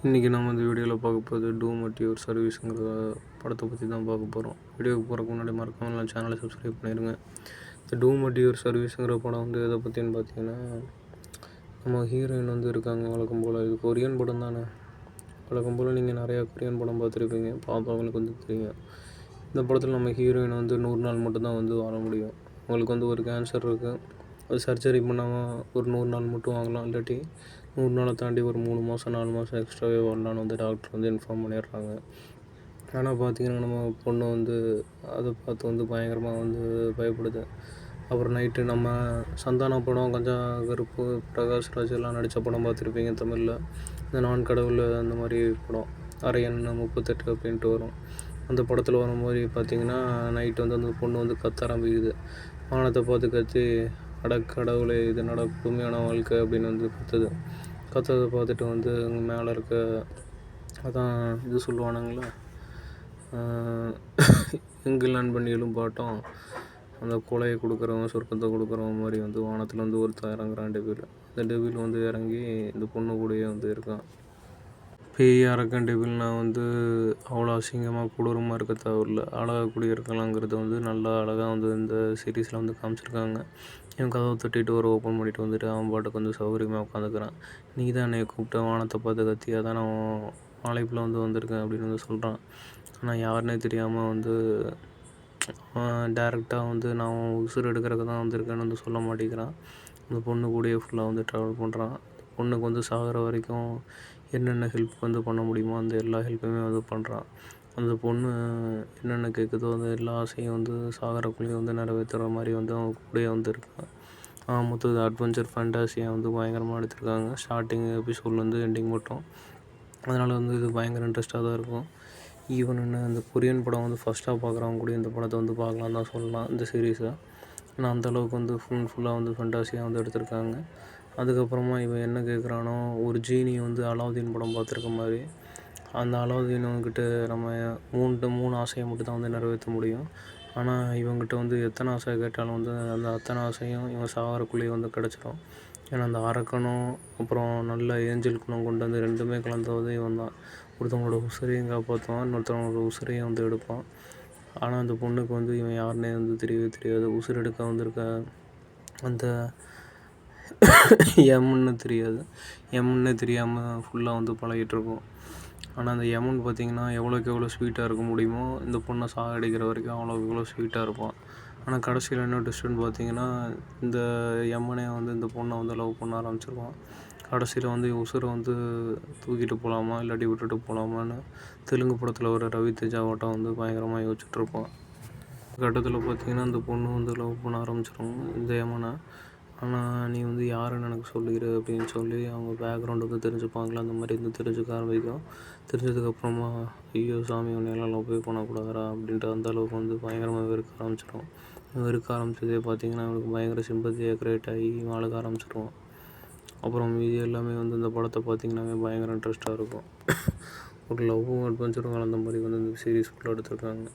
இன்றைக்கி நம்ம இந்த வீடியோவில் பார்க்க போகிறது டூம் அட் யுவர் சர்வீஸுங்கிற படத்தை பற்றி தான் பார்க்க போகிறோம். வீடியோவுக்கு போகிறதுக்கு முன்னாடி மறக்காமல் சேனலை சப்ஸ்கிரைப் பண்ணிடுங்க. இந்த டூம் அட் யுவர் சர்வீஸுங்கிற படம் வந்து எதை பற்றின்னு பார்த்தீங்கன்னா, நம்ம ஹீரோயின் வந்து இருக்காங்க. வழக்கம் போல் இது கொரியன் படம் தானே. வழக்கம் போல் நீங்கள் நிறையா கொரியன் படம் பார்த்துருப்பீங்க, பார்ப்பவங்களுக்கு வந்து தெரியும். இந்த படத்தில் நம்ம ஹீரோயின் வந்து 100 நாள் மட்டும்தான் வந்து வாழ முடியும். அவங்களுக்கு வந்து ஒரு கேன்சர் இருக்குது. அது சர்ஜரி பண்ணாமல் ஒரு 100 நாள் மட்டும் வாங்கலாம், இல்லாட்டி 100 நாளை தாண்டி ஒரு 3 மாதம் 4 மாதம் எக்ஸ்ட்ராவே வரலான்னு வந்து டாக்டர் வந்து இன்ஃபார்ம் பண்ணிடுறாங்க. ஆனால் பார்த்திங்கன்னா நம்ம பொண்ணு வந்து அதை பார்த்து வந்து பயங்கரமாக வந்து பயப்படுது. அப்புறம் நைட்டு நம்ம சந்தான படம், கொஞ்சம் கருப்பு, பிரகாஷ் ராஜ் எல்லாம் நடித்த படம் பார்த்துருப்பீங்க தமிழில். இந்த நான் கடவுள் அந்த மாதிரி படம், அரையன் 38 அப்படின்ட்டு வரும். அந்த படத்தில் வர மாதிரி பார்த்திங்கன்னா நைட்டு வந்து அந்த பொண்ணு வந்து கத்த ஆரம்பிக்குது. வானத்தை பார்த்து கத்தி, கடவுளே இது கொடுமையான வாழ்க்கை அப்படின்னு வந்து கத்ததை பார்த்துட்டு வந்து அங்கே மேலே இருக்க அதான் இது சொல்லுவானுங்களே, எங்கெல்லாம் பண்ணி எழும்பாட்டம், அந்த கொலையை கொடுக்குறவன் சொர்க்கத்தை கொடுக்குறவன் மாதிரி வந்து வானத்தில் வந்து ஒருத்தன் இறங்குறான் டெபில். அந்த டெபில் வந்து இறங்கி இந்த பொண்ணு கூடயே வந்து இருக்கான். பேய் அரக்கன் டெபிள்னால் வந்து அவ்வளோ அசிங்கமாக கொடூரமாக இருக்க தேவையில்ல, அழகாக கூடிய இருக்கலாங்கிறது வந்து நல்லா அழகாக வந்து இந்த சீரீஸில் வந்து காமிச்சிருக்காங்க. இவன் கதவை தட்டிட்டு ஒரு ஓப்பன் பண்ணிட்டு வந்துட்டு அவன் பாட்டுக்கு வந்து சௌகரியமாக உட்காந்துக்கிறான். நீ தான் என்னை கூப்பிட்ட வானத்தை பார்த்து கத்தி, அதான் நான் அழைப்பில் வந்து வந்திருக்கேன் அப்படின்னு வந்து சொல்கிறான். ஆனால் யாருன்னே தெரியாமல் வந்து டேரெக்டாக வந்து நான் உசுர் எடுக்கிறதுக்கு தான் வந்திருக்கேன்னு வந்து சொல்ல மாட்டேங்கிறான். அந்த பொண்ணு கூடயே ஃபுல்லாக வந்து ட்ராவல் பண்ணுறான். பொண்ணுக்கு வந்து சாகிற வரைக்கும் என்னென்ன ஹெல்ப் வந்து பண்ண முடியுமோ அந்த எல்லா ஹெல்ப்புமே வந்து பண்ணுறான். அந்த பொண்ணு என்னென்ன கேட்குதோ அந்த எல்லா ஆசையும் வந்து சாகரக்குள்ளேயும் வந்து நிறைவேற்றுற மாதிரி வந்து அவன் கூடயே வந்து இருக்கான். மொத்தம் அட்வென்ச்சர் ஃபேண்டாசியாக வந்து பயங்கரமாக எடுத்திருக்காங்க, ஸ்டார்டிங் எபிசோட்லேருந்து எண்டிங் மட்டும். அதனால் வந்து இது பயங்கர இன்ட்ரெஸ்ட்டாக தான் இருக்கும். ஈவன் இந்த கொரியன் படம் வந்து ஃபஸ்ட்டாக பார்க்குறவங்க கூட இந்த படத்தை வந்து பார்க்கலாம் தான் சொல்லலாம், இந்த சீரீஸை. ஆனால் அந்தளவுக்கு வந்து ஃபுல்லாக வந்து ஃபேண்டாசியாக வந்து எடுத்திருக்காங்க. அதுக்கப்புறமா இவன் என்ன கேட்குறானோ, ஒரு ஜீனி வந்து அலாவுதீன் படம் பார்த்துருக்க மாதிரி, அந்த அலாவுதீன்கிட்ட நம்ம 3 ஆசையை மட்டும் தான் வந்து நிறைவேற்ற முடியும். ஆனால் இவங்ககிட்ட வந்து எத்தனை ஆசை கேட்டாலும் வந்து அந்த அத்தனை ஆசையும் இவன் சாகரக்குள்ளேயே வந்து கிடச்சிடும். ஏன்னா அந்த அரக்கனும் அப்புறம் நல்ல ஏஞ்சல் குணம் கொண்டு வந்து ரெண்டுமே கலந்தது இவன் தான். ஒருத்தவங்களோட உசுரையும் காப்பாற்றுவான், இன்னொருத்தவங்களோட உசுரையும் வந்து எடுப்பான். ஆனால் அந்த பொண்ணுக்கு வந்து இவன் யாருன்னே வந்து தெரியவே தெரியாது. உசுர் எடுக்க வந்திருக்க அந்த எம்முன்னு தெரியாமல் ஃபுல்லாக வந்து பழகிட்டுருக்கோம். ஆனால் அந்த எம்முன்னு பார்த்திங்கன்னா எவ்வளோக்கு எவ்வளோ ஸ்வீட்டாக இருக்க முடியுமோ இந்த பொண்ணை சாகடிக்கிற வரைக்கும் அவ்வளோக்கு எவ்வளோ ஸ்வீட்டாக இருப்பான். ஆனால் கடைசியில் என்ன ட்விஸ்ட்டுன்னு பார்த்திங்கன்னா, இந்த எம்மனே வந்து இந்த பொண்ணை வந்து லவ் பண்ண ஆரம்பிச்சிருவான். கடைசியில் வந்து உசுரை வந்து தூக்கிட்டு போகலாமா இல்லாட்டி விட்டுட்டு போகலாமான்னு தெலுங்கு படத்தில் ஒரு ரவி தேஜாவாட்டம் வந்து பயங்கரமாக யோசிச்சுட்ருப்பான். கட்டத்தில் பார்த்திங்கன்னா அந்த பொண்ணு வந்து லவ் பண்ண ஆரம்பிச்சிடும் இந்த எம்மனை. ஆனால் நீ வந்து யாருன்னு எனக்கு சொல்லிடு அப்படின்னு சொல்லி அவங்க பேக்ரவுண்ட் வந்து தெரிஞ்சுப்பாங்களா, அந்த மாதிரி வந்து தெரிஞ்சுக்க ஆரம்பிக்கும். தெரிஞ்சதுக்கப்புறமா ஐயோ சாமி உன்னையெல்லாம் லவ்வே பண்ணக்கூடாதா அப்படின்ட்டு அந்தளவுக்கு வந்து பயங்கரமாக வெறுக்க ஆரம்பிச்சிடும். வெறுக்க ஆரம்பிச்சதே பார்த்திங்கன்னா அவனுக்கு பயங்கர சிம்பத்தியாக க்ரியேட் ஆகி அழுக ஆரம்பிச்சிடுவான். அப்புறம் மீதி எல்லாமே வந்து இந்த படத்தை பார்த்திங்கன்னாவே பயங்கர இன்ட்ரெஸ்ட்டாக இருக்கும். ஒரு லவ்வும் அட்வென்ச்சரும் கலந்த மாதிரி வந்து இந்த சீரீஸ் ஃபுல்லாக எடுத்திருக்காங்க.